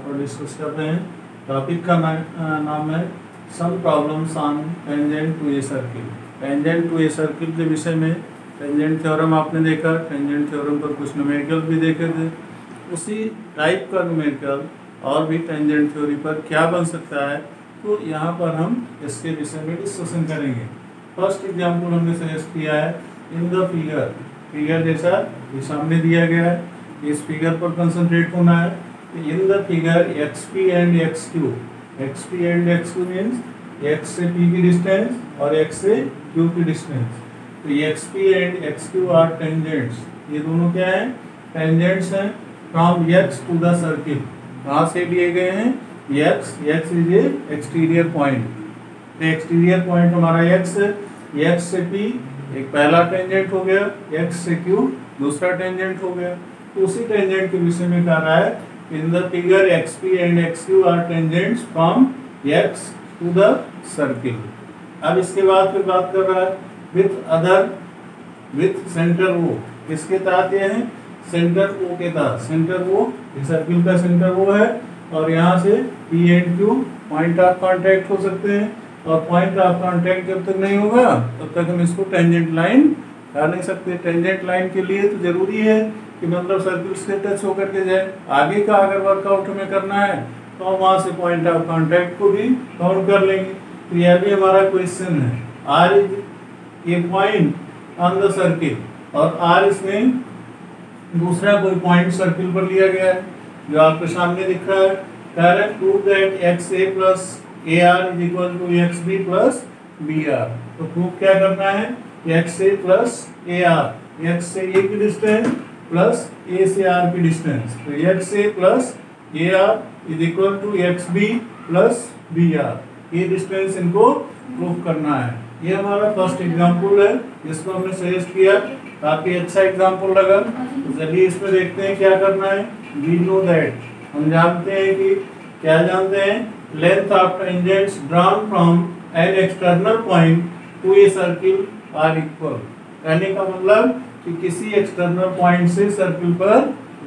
पर डिस्कस कर रहे हैं। टॉपिक का नाम है some problems on tangent to a circle. Tangent to a circle के विषय में टेंजेंट थ्योरम आपने देखा, टेंजेंट थ्योरम पर कुछ न्यूमेरिकल भी देखे थे। उसी टाइप का न्यूमेरिकल और भी टेंजेंट थ्योरी पर क्या बन सकता है, तो यहाँ पर हम इसके विषय में डिस्कशन करेंगे। फर्स्ट एग्जाम्पल हमने सजेस्ट किया है इन द फिगर जैसा ये सामने दिया गया है, इस फिगर पर कंसंट्रेट होना है। In the figure XP and XQ, XP and XQ means X से P की डिस्टेंस और X से Q की डिस्टेंस। तो XP and XQ are tangents, ये दोनों क्या है? टेंजेंट्स हैं from X to the circle. कहाँ से लिए गए हैं? X is a exterior point. तो एक्सटीरियर पॉइंट हमारा X है, X से P एक पहला टेंजेंट हो गया, X से Q दूसरा टेंजेंट हो गया। तो उसी टेंजेंट के विषय में कह रहा है in the figure XP and XQ are tangents from X to the circle. अब इसके बाद फिर बात कर रहा है विथ सेंटर O। किसके तहत ये है? सेंटर O के तहत। सेंटर O, सर्किल का सेंटर O है और यहाँ से P and Q point of contact हो सकते हैं, और पॉइंट ऑफ कांटेक्ट जब तक नहीं होगा तब तक हम इसको टेंजेंट लाइन कर नहीं सकते। टेंजेंट लाइन के लिए तो जरूरी है कि मतलब सर्किल से टच होकर के जाए। आगे का अगर वर्कआउट हमें करना है तो हम वहाँ से पॉइंट ऑफ कांटेक्ट को भी काउंट कर लेंगे। तो यह भी हमारा क्वेश्चन है। R is a point on the circle, और R इसमें दूसरा कोई पॉइंट सर्किल पर लिया गया है जो आपके सामने दिख रहा है। कह रहे हैं prove that XA plus AR is equal to XB plus BR। तो प्रूफ क्या करना है? XA प्लस AR, X से A की डिस्टेंस प्लस A से R की डिस्टेंस। तो XA plus AR is equal to XB plus BR। ये डिस्टेंस इनको प्रूफ करना है। ये हमारा फर्स्ट एग्जाम्पल है जिसको हमने सजेस्ट किया, काफी अच्छा एग्जाम्पल लगा। तो चलिए इसमें देखते हैं क्या करना है। वी नो दैट, हम जानते हैं कि क्या जानते हैं? Length of tangents drawn from an external point to a circle are equal. कहने का मतलब कि किसी एक्सटर्नल पॉइंट से सर्किल पर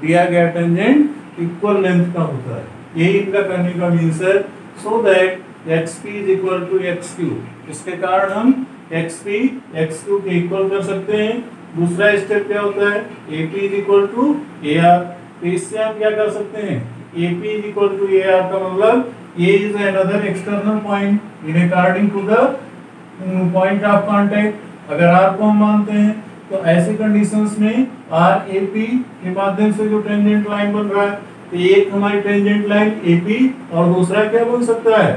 दिया गया टेंजेंट इक्वल लेंथ का होता है। यही इनका कहने का मीन्स है। So that XP is equal to XQ। इसके कारण हम XP XQ के इक्वल कर सकते हैं। दूसरा स्टेप क्या होता है? AP is equal to AR। तो इससे हम क्या कर सकते हैं? AP is equal to AR का मतलब A is another external point in according to the point of contact। अगर R को हम मानते हैं तो ऐसे कंडीशंस में RAP के माध्यम से जो टेंजेंट लाइन बन रहा है, तो एक हमारी टेंजेंट लाइन AP और दूसरा क्या बन सकता है?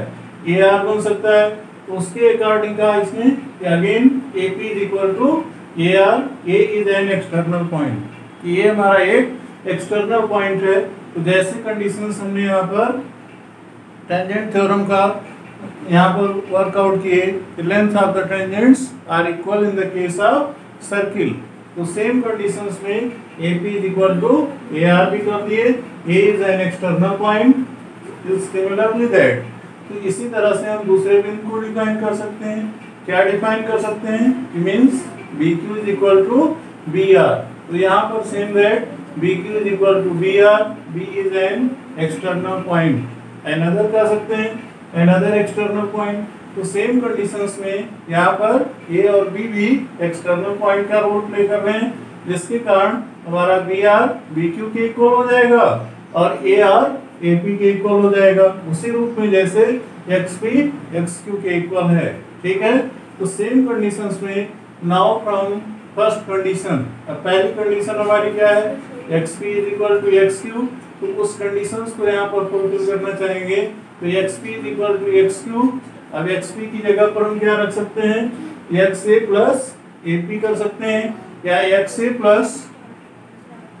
AR बन सकता है। तो उसके अकॉर्डिंग का इसमें again AP is equal to AR। A is an external point. ये हमारा एक एक्सटर्नल पॉइंट है। तो जैसे कंडीशंस हमने यहाँ पर टेंजेंट थ्योरम का यहाँ पर वर्कआउट किए, length of the tangents are equal in the case of circle. तो सेम कंडीशंस में AP is equal to AR भी कर दिए। A is an external point, similarly that. तो इसी तरह से हम दूसरे बिन को डिफाइन कर सकते हैं। क्या डिफाइन कर सकते हैं? Means BQ is equal to BR। तो यहाँ पर same that BQ is equal to BR। B is an external point. Another कह सकते हैं अनदर एक्सटर्नल पॉइंट। तो सेम कंडीशंस में यहाँ पर A और B भी एक्सटर्नल पॉइंट का रोल प्ले कर रहे हैं, जिसके कारण हमारा BR BQ के इक्वल हो जाएगा और AR AP के इक्वल हो जाएगा, उसी रूप में जैसे XP XQ के इक्वल है। ठीक है। तो सेम कंडीशंस में नाउ फ्रॉम फर्स्ट कंडीशन, अब पहली कंडीशन हमारी क्या है? XP is equal to XQ। तो उस कंडीशंस को यहाँ पर फुलफिल करना चाहेंगे। तो XP is equal to XQ। अब XP की जगह पर हम क्या रख सकते हैं? XA प्लस AP कर सकते हैं, या XA प्लस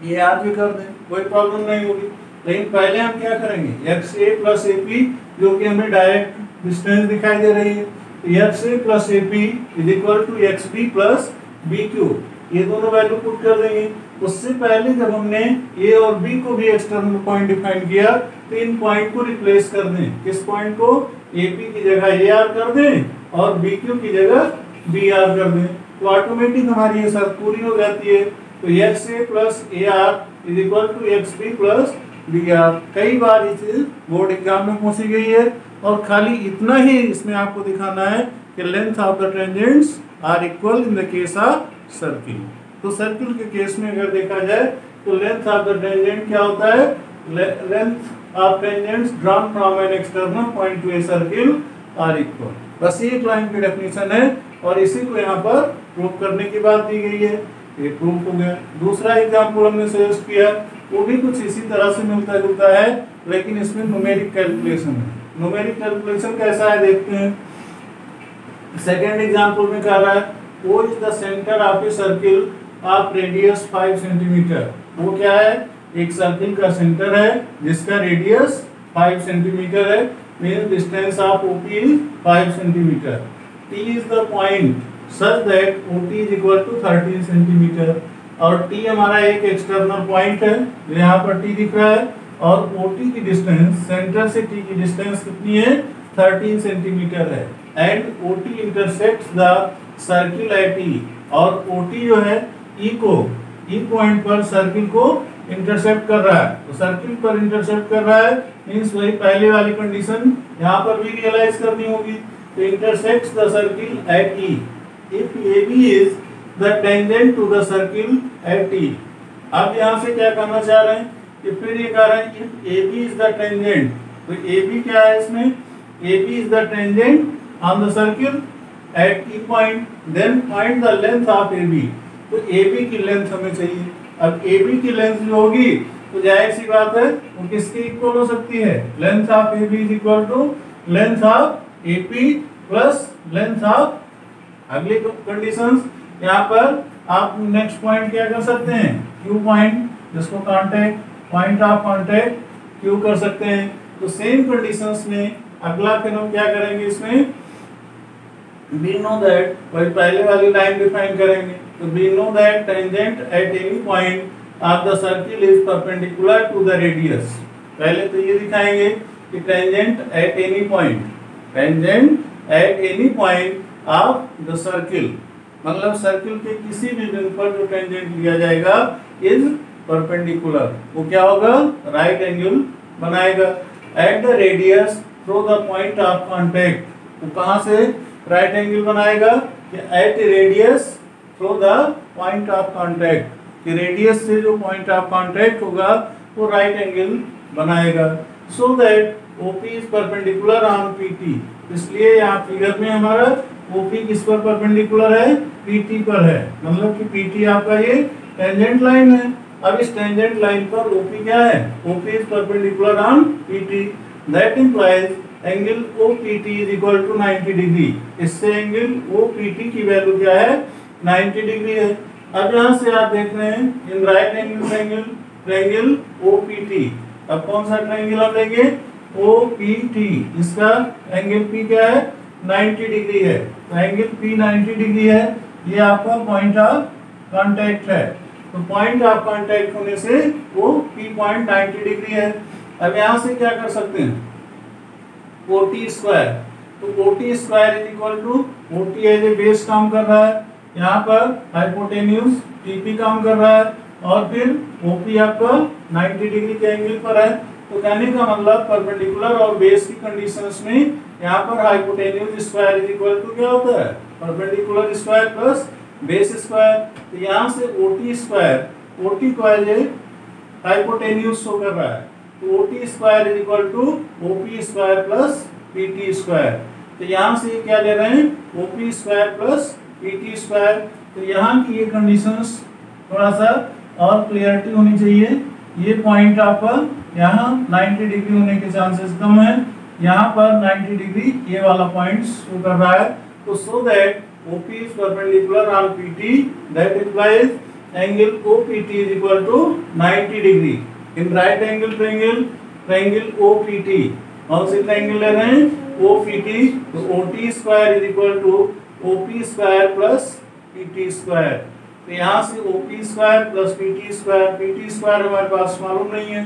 AR भी कर दें, कोई प्रॉब्लम नहीं होगी। लेकिन पहले हम क्या करेंगे? XA प्लस AP, जो कि हमें डायरेक्ट डिस्टेंस दिखाई दे रही है। तो XA plus AP is equal to XB plus BQ। ये दोनों वैल्यू पुट कर देंगे। उससे पहले जब हमने A और B को भी एक्सटर्नल पॉइंट डिफाइन किया, तो इन पॉइंट को रिप्लेस कर दें। किस पॉइंट को? AP की जगह AR कर दें और BQ की जगह BR कर दें। तो ऑटोमेटिक हमारी ये शर्त पूरी हो जाती है। तो XA plus AR is equal to XB plus दिया। कई बार ये चीज बोर्ड एग्जाम में पूछी गई है और खाली इतना ही इसमें आपको दिखाना है कि length of the tangents are equal in the case of circle. तो सर्किल के केस में अगर देखा जाए तो लेंथ ऑफ द टेंजेंट क्या होता है, length of tangents drawn from an external point to a circle are equal. बस ये एक लाइन की डेफिनेशन है और इसी को यहाँ पर प्रूव करने की बात दी गई है, ये प्रूव हो गया। दूसरा एग्जाम्पल हमने सजेस्ट किया वो भी कुछ इसी तरह से मिलता जुलता है, लेकिन इसमें न्यूमेरिक कैलकुलेशन है। न्यूमेरिक कैलकुलेशन कैसा है देखते हैं। सेकेंड एग्जाम्पल में कह रहा है वो is the centre of a circle of radius 5 centimetre. वो क्या है, एक सर्किल का सेंटर है जिसका रेडियस 5 सेंटीमीटर है, means distance of OP is 5 centimetre. T is the point such that OT is equal to 13 centimetre और T हमारा एक एक्सटर्नल पॉइंट है जो यहाँ पर T दिख रहा है और OT की डिस्टेंस सेंटर से T की डिस्टेंस कितनी है 13 सेंटीमीटर है and OT intersects the circle eight E और OT जो है E पॉइंट पर सर्किल को इंटरसेप्ट कर रहा है। तो सर्किल पर इंटरसेप्ट कर रहा है मींस वही पहले वाली कंडीशन यहाँ पर भी रियलाइज करनी होगी। तो intersects the circle at E if AB is the tangent to the circle at E। अब यहाँ से क्या करना चाह रहे हैं कि फिर ये कह रहे हैं if AB is the tangent, तो AB क्या है इसमें, AB is the tangent on the circle at E point, then find the length of AB। तो AB की लेंथ हमें चाहिए। अब AB की लेंथ जो होगी तो जाहिर सी बात है वो किसके इक्वल हो सकती है, length of AB is equal to length of AP plus length of, अगली कंडीशंस यहाँ पर आप नेक्स्ट पॉइंट क्या कर सकते हैं, Q पॉइंट, जिसको contact point of contact Q कर सकते हैं। तो सेम कंडीशंस में अगला फिर हम क्या करेंगे, इसमें we know that, वही पहले वाली लाइन डिफाइन करेंगे। तो we know that tangent at any point of the circle is perpendicular to the radius। पहले तो ये दिखाएंगे कि tangent at any point, tangent at any point of the circle, मतलब सर्किल के किसी भी बिंदु पर जो टेंजेंट लिया जाएगा इज परपेंडिकुलर, वो क्या होगा, राइट एंगल बनाएगा। At the radius through the point of contact, वो कहाँ से राइट एंगल बनाएगा कि at radius through the point of contact, कि रेडियस से जो पॉइंट ऑफ कांटेक्ट होगा वो राइट एंगल बनाएगा। सो that OP is perpendicular on PT, इसलिए यहाँ फिगर में हमारा OP किस पर परपेंडिकुलर है, PT पर है, मतलब कि PT आपका ये टेंजेंट लाइन है। अब इस टेंजेंट लाइन पर OP क्या है, OP is perpendicular on PT, that implies angle OPT is equal to 90 degree. इससे एंगल OPT की वैल्यू क्या है, 90 डिग्री है। अब यहाँ से आप देख रहे हैं इन राइट एंगल ट्रायंगल OPT, अब कौन सा ट्रायंगल हम लेंगे, OPT, इसका एंगल P क्या है, 90 डिग्री है। तो एंगल P 90 डिग्री है, ये आपका पॉइंट ऑफ कांटेक्ट है। तो पॉइंट ऑफ कांटेक्ट होने से वो P पॉइंट 90 डिग्री है। अब यहाँ से क्या कर सकते हैं, OT स्क्वायर, तो OT square is equal to, OT as a base काम कर रहा है, यहाँ पर हाइपोटेन्यूज TP काम कर रहा है और फिर OP आपका 90 डिग्री के एंगल पर है। तो कहने का मतलब परपेंडिकुलर और बेस की कंडीशंस में यहाँ पर hypotenuse square is equal to क्या होता है, perpendicular square plus base square. तो यहाँ से OT स्क्वायर, OT को एज ए हाइपोटेन्यूज शो कर रहा है, तो OT square is equal to OP square plus PT square. तो यहाँ से क्या ले रहे हैं, OP square plus PT square. तो यहाँ की ये कंडीशंस थोड़ा सा और क्लियरिटी होनी चाहिए। ये पॉइंट आपका यहाँ 90 डिग्री होने के चांसेस कम है, यहाँ पर 90 डिग्री ये वाला पॉइंट शो कर रहा है। तो so that OP is perpendicular on PT, that implies angle OPT is equal to 90 degree in right angle triangle OPT। कौन से ट्रायंगल ले रहे हैं, OPT, तो OT square is equal to OP square plus PT square. तो यहाँ से OP square plus PT square हमारे पास मालूम नहीं है,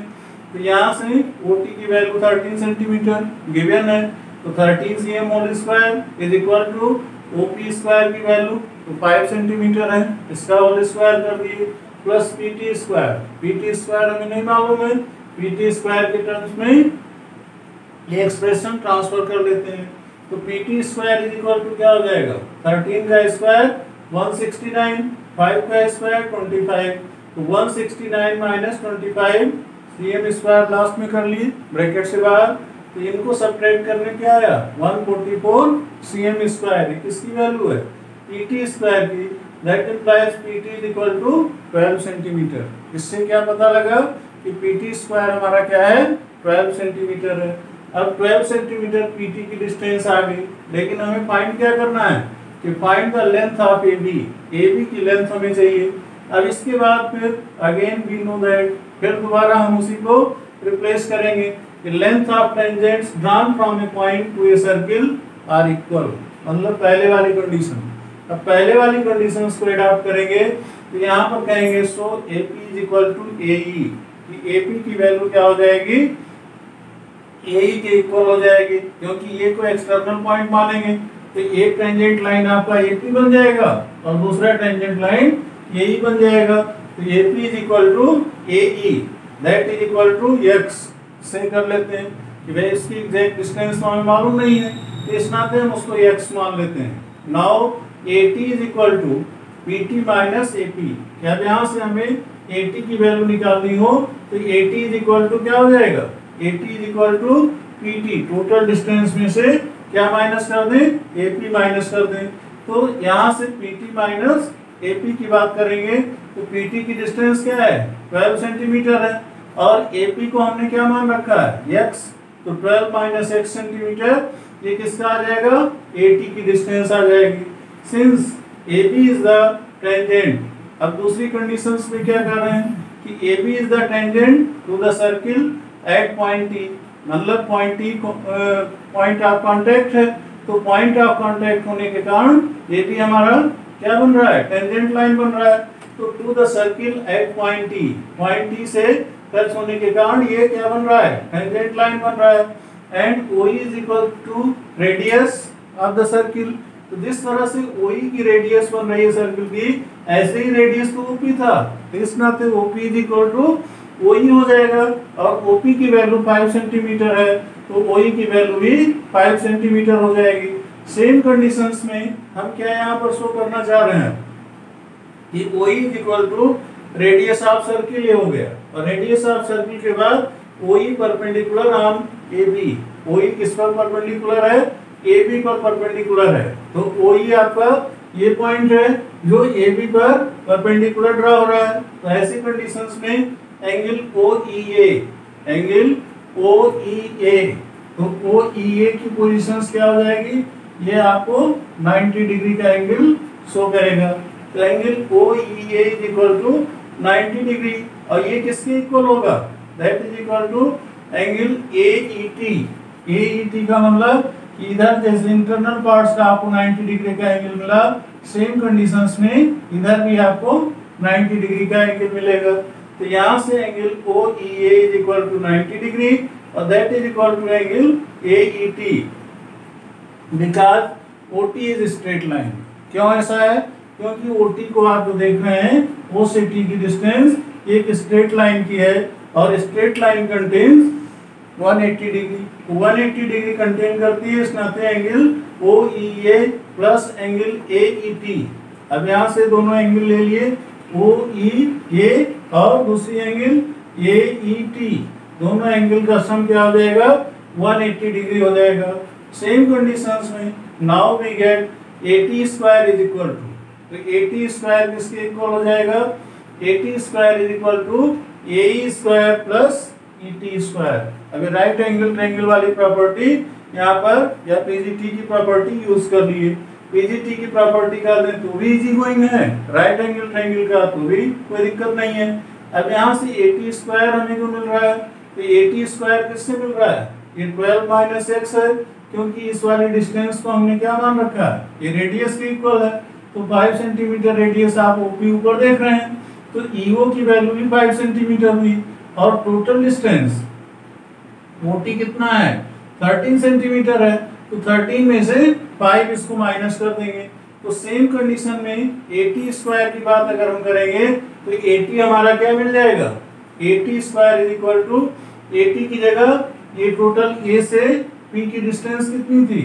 तो यहाँ से OT की वैल्यू 13 सेंटीमीटर गिवन है, तो 13 cm whole square is equal to OP square की वैल्यू तो 5 सेंटीमीटर है, इसका होल स्क्वायर कर दिए, प्लस PT स्क्वायर हमें नहीं मालूम है, PT स्क्वायर के टर्म्स में ये एक्सप्रेशन ट्रांसफर कर लेते हैं। तो PT square is equal to क्या हो जाएगा, 13 का स्क्वायर 169, 5 का स्क्वायर 25, तो 169 माइनस 25 CM स्क्वायर लास्ट में कर लिए ब्रैकेट से बाहर, तो इनको सब्ट्रैक्ट करने क्या आया 144 CM स्क्वायर। किसकी वैल्यू है, PT स्क्वायर की। That implies PT is equal to 12 centimetre. इससे क्या पता लगा कि PT स्क्वायर हमारा क्या है 12 सेंटीमीटर है। अब 12 सेंटीमीटर PT की डिस्टेंस आ गई, लेकिन हमें फाइंड क्या करना है कि find the length of AB। AB की लेंथ हमें चाहिए। अब इसके बाद फिर अगेन वी नो दैट, फिर दोबारा हम उसी को रिप्लेस करेंगे कि length of tangents drawn from a point to a circle are equal, मतलब पहले वाली कंडीशन। अब पहले वाली कंडीशंस को एडॉप्ट करेंगे तो यहाँ पर कहेंगे so AP is equal to AE, कि AP की वैल्यू क्या हो जाएगी AE के इक्वल हो जाएगी, क्योंकि ये को एक्सटर्नल पॉइंट मानेंगे। तो एक टेंजेंट लाइन आपका AP बन जाएगा और दूसरा टेंजेंट लाइन AE बन जाएगा। तो AP is equal to AE that is equal to x से कर लेते हैं कि भाई इसकी एग्जैक्ट डिस्टेंस तो हमें मालूम नहीं है, तो इस नाते हम उसको x मान लेते हैं। Now AT is equal to PT minus AP। क्या यहाँ से हमें AT की वैल्यू निकालनी हो तो AT इज इक्वल टू क्या हो जाएगा, AT is equal to PT, total distance में से क्या माइनस कर दें, AP माइनस कर दें। तो यहाँ से PT माइनस AP की बात करेंगे तो PT की डिस्टेंस क्या है 12 सेंटीमीटर है और AP को हमने क्या मान रखा है x, तो 12 माइनस x सेंटीमीटर ये किसका आ जाएगा, AT की डिस्टेंस आ जाएगी। Since AB is the tangent, अब दूसरी कंडीशंस में क्या कर रहे हैं कि AB is the tangent to the circle at point T, मतलब point T point of contact है, तो पॉइंट ऑफ कांटेक्ट होने के कारण AB हमारा क्या बन रहा है, टेंजेंट लाइन बन रहा है। तो to the circle at point T, point T से टच होने के कारण ये क्या बन रहा है, टेंजेंट लाइन बन रहा है। And OE is equal to radius of the circle, तो जिस तरह से OE की रेडियस बन रही है सर्किल की, ऐसे ही रेडियस तो OP था, तो इस नाते OP is equal to OE हो जाएगा और OP की वैल्यू 5 सेंटीमीटर है तो OE की वैल्यू भी 5 सेंटीमीटर हो जाएगी। सेम कंडीशंस में हम क्या यहाँ पर शो करना चाह रहे हैं कि OE is equal to radius of circle, ये हो गया, और रेडियस ऑफ सर्किल के बाद OE perpendicular on AB। OE किस पर परपेंडिकुलर है, AB पर परपेंडिकुलर है, तो OE आपका ये पॉइंट है जो AB पर परपेंडिकुलर ड्रा हो रहा है। तो ऐसी कंडीशंस में एंगल OEA, एंगल OEA, तो OEA की पोजीशंस क्या हो जाएगी, ये आपको 90 डिग्री का एंगल शो करेगा। तो angle OEA is equal to 90 degree, और ये किसके इक्वल होगा, that is equal to angle AET। AET का मतलब इधर जैसे इंटरनल पार्ट्स का आपको 90 डिग्री का एंगल मिला, सेम कंडीशंस में इधर भी आपको 90 डिग्री का एंगल मिलेगा। तो यहाँ से angle OEA is equal to 90 degree और that is equal to angle AET, because OT is straight line. क्यों ऐसा है, क्योंकि OT को आप जो देख रहे हैं O से T की डिस्टेंस एक स्ट्रेट लाइन की है और straight line contains 180 degree, 180 degree contain करती है, इस नाते angle OEA plus angle AET। अब यहाँ से दोनों एंगल ले लिए OEA और दूसरी एंगल AET, दोनों एंगल का सम क्या हो जाएगा 180 डिग्री हो जाएगा। सेम कंडीशंस में now we get AT square is equal to, तो AT स्क्वायर किसके इक्वल हो जाएगा, AT square is equal to AE square plus ET square. अभी राइट एंगल ट्रायंगल वाली प्रॉपर्टी यहाँ पर या PGT की प्रॉपर्टी यूज कर लिए। PGT की प्रॉपर्टी का दें तो भी इजी गोइंग है, राइट एंगल ट्रायंगल का तो भी कोई दिक्कत नहीं है। अब यहाँ से AT स्क्वायर हमें को मिल रहा है, तो AT स्क्वायर किससे मिल रहा है, ये 12 माइनस x है, क्योंकि इस वाली डिस्टेंस को हमने क्या मान रखा है, ये रेडियस के इक्वल है, तो 5 सेंटीमीटर रेडियस आप OP ऊपर देख रहे हैं, तो EO की वैल्यू भी 5 सेंटीमीटर हुई और टोटल डिस्टेंस OT कितना है 13 सेंटीमीटर है, तो 13 में से 5 इसको माइनस कर देंगे। तो सेम कंडीशन में AT स्क्वायर की बात अगर हम करेंगे तो AT हमारा क्या मिल जाएगा AT square is equal to AT की जगह ये टोटल A से P की डिस्टेंस कितनी थी,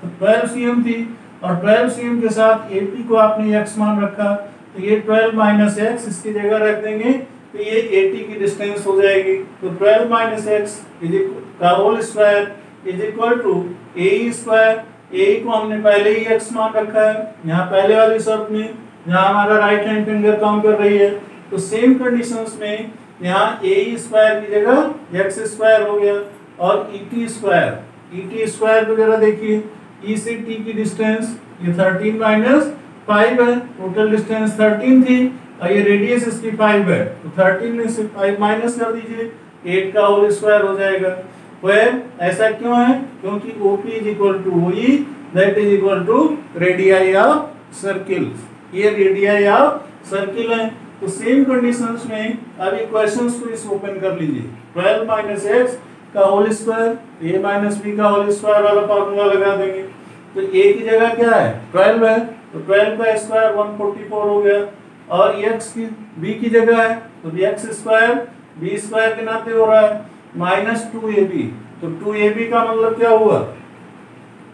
तो 12 cm थी, और 12 cm के साथ AP को आपने x मान रखा, तो ये 12 माइनस एक्स इसकी जगह रख देंगे, तो ये AT की डिस्टेंस हो जाएगी। तो 12 माइनस एक्स का whole square is equal to AE square. AE को हमने पहले ही x मान रखा है यहाँ पहले वाली शर्त में, जहाँ हमारा राइट हैंड फिंगर काम कर रही है, तो सेम कंडीशंस में यहाँ AE स्क्वायर की जगह x स्क्वायर हो गया, और ET स्क्वायर वगैरह देखिए, E से T की डिस्टेंस ये 13 माइनस 5 है, टोटल डिस्टेंस 13 थी, और ये रेडियस इसकी 5 है, तो 13 में से 5 माइनस कर दीजिए, 8 का होल स्क्वायर हो जाएगा। वेल ऐसा क्यों है, क्योंकि OP is equal to OE that is equal to radii of circles, ये रेडियाई ऑफ सर्किल है। तो सेम कंडीशंस में अभी क्वेश्चंस को इस ओपन कर लीजिए, 12 माइनस एक्स का whole square, a minus b का होल स्क्वायर वाला फार्मूला लगा देंगे, तो a की जगह क्या है 12 है, तो 12 का स्क्वायर 144 हो गया, और x की b की जगह है तो x स्क्वायर b स्क्वायर के नाते हो रहा है माइनस 2ab, तो 2ab का मतलब क्या हुआ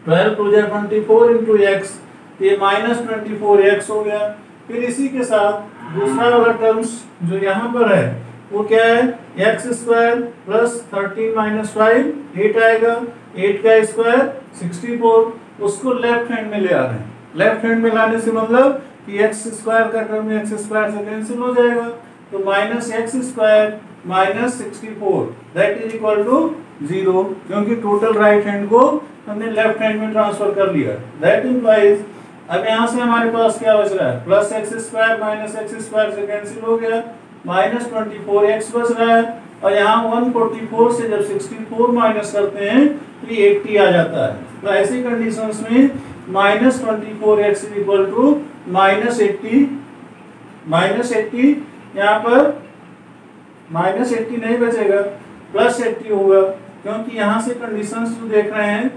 12 टू 24 इंटू एक्स, तो ये माइनस 24x हो गया। फिर इसी के साथ दूसरा वाला टर्म्स जो यहाँ पर है वो क्या है, एक्स स्क्वायर प्लस 13 माइनस 5 8 आएगा, 8 का स्क्वायर 64, उसको लेफ्ट हैंड में ले आ रहे हैं। लेफ्ट हैंड में लाने से मतलब कि एक्स स्क्वायर का टर्म एक्स स्क्वायर से कैंसिल हो जाएगा, तो minus x square minus 64 that is equal to 0, क्योंकि टोटल राइट हैंड को हमने लेफ्ट हैंड में ट्रांसफर कर लिया। दैट इम्प्लाइज अब यहाँ से हमारे पास क्या बच रहा है, plus x square minus x square से कैंसिल हो गया, माइनस 24x बच रहा है, और यहाँ 144 से जब 64 माइनस करते हैं तो ये 80 आ जाता है। तो ऐसी कंडीशंस में minus 24x is equal to minus 80 यहाँ पर माइनस 80 नहीं बचेगा, प्लस 80 होगा, क्योंकि यहाँ से कंडीशंस जो देख रहे हैं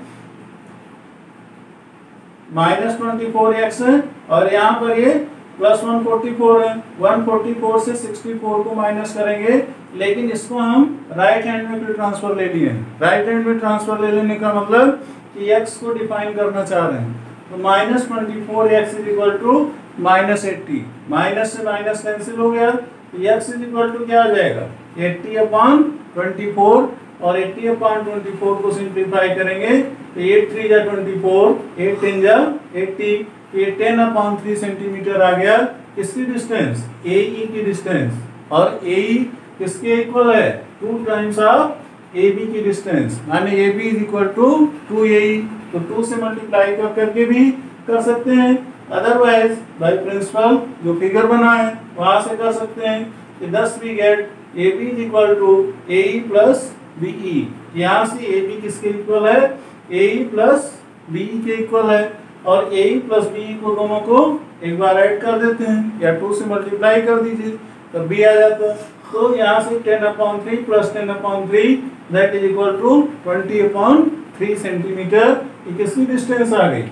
माइनस 24x है, और यहाँ पर ये प्लस 144 है, 144 से 64 को माइनस करेंगे, लेकिन इसको हम राइट हैंड में फिर ट्रांसफर ले लिए। राइट हैंड में ट्रांसफर ले लेने का मतलब कि x को डिफाइन करना चाह रहे हैं, तो minus 24x is equal to minus 80, minus से माइनस कैंसिल हो गया, तो x इज इक्वल टू क्या आ जाएगा 80/24, और 80/24 को सिंप्लीफाई करेंगे तो 8 3 जा 24, 8 10 जा 80, ये 10/3 सेंटीमीटर आ गया। किसकी डिस्टेंस, AE की डिस्टेंस, और AE किसके इक्वल है 2 टाइम्स ऑफ AB की डिस्टेंस, माने AB is equal to 2AE, तो 2 से मल्टीप्लाई करके भी कर सकते हैं, अदरवाइज बाय प्रिंसिपल जो फिगर बना है वहां से कर सकते हैं कि 10 we get AB is equal to AE plus BE, यहाँ से AB किसके इक्वल है, AE प्लस BE के इक्वल है, और AE प्लस BE को दोनों को एक बार ऐड कर देते हैं, या 2 से मल्टीप्लाई कर दीजिए तो B आ जाता है। तो यहाँ से 10/3 plus 10/3 that is equal to 20/3 centimetre, ये किसकी डिस्टेंस आ गई,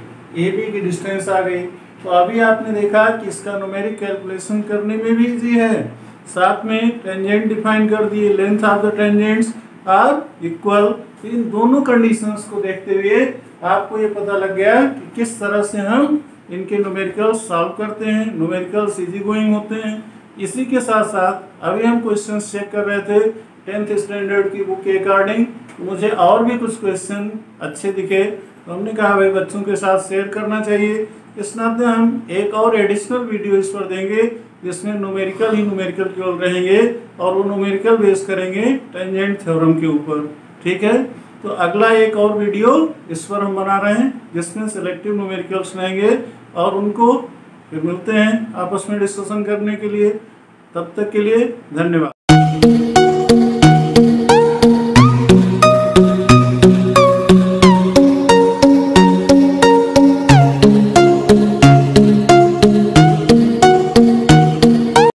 AB की डिस्टेंस आ गई। तो अभी आपने देखा कि इसका न्यूमेरिक कैलकुलेशन करने में भी इजी है, साथ में टेंजेंट डिफाइन कर दिए, length of the tangents are equal. इन दोनों कंडीशंस को देखते हुए आपको ये पता लग गया कि किस तरह से हम इनके न्यूमेरिकल्स सॉल्व करते हैं, न्यूमेरिकल्स इजी गोइंग होते हैं। इसी के साथ साथ अभी हम क्वेश्चंस चेक कर रहे थे 10th स्टैंडर्ड की बुक के अकॉर्डिंग, मुझे और भी कुछ क्वेश्चन अच्छे दिखे, तो हमने कहा भाई बच्चों के साथ शेयर करना चाहिए। इस नाते हम एक और एडिशनल वीडियो इस पर देंगे जिसमें न्यूमेरिकल ही न्यूमेरिकल केवल रहेंगे, और वो न्यूमेरिकल बेस करेंगे टेंजेंट थ्योरम के ऊपर, ठीक है। तो अगला एक और वीडियो इस पर हम बना रहे हैं जिसमें सिलेक्टिव न्यूमेरिकल्स रहेंगे, और उनको फिर मिलते हैं आपस में डिस्कशन करने के लिए। तब तक के लिए धन्यवाद।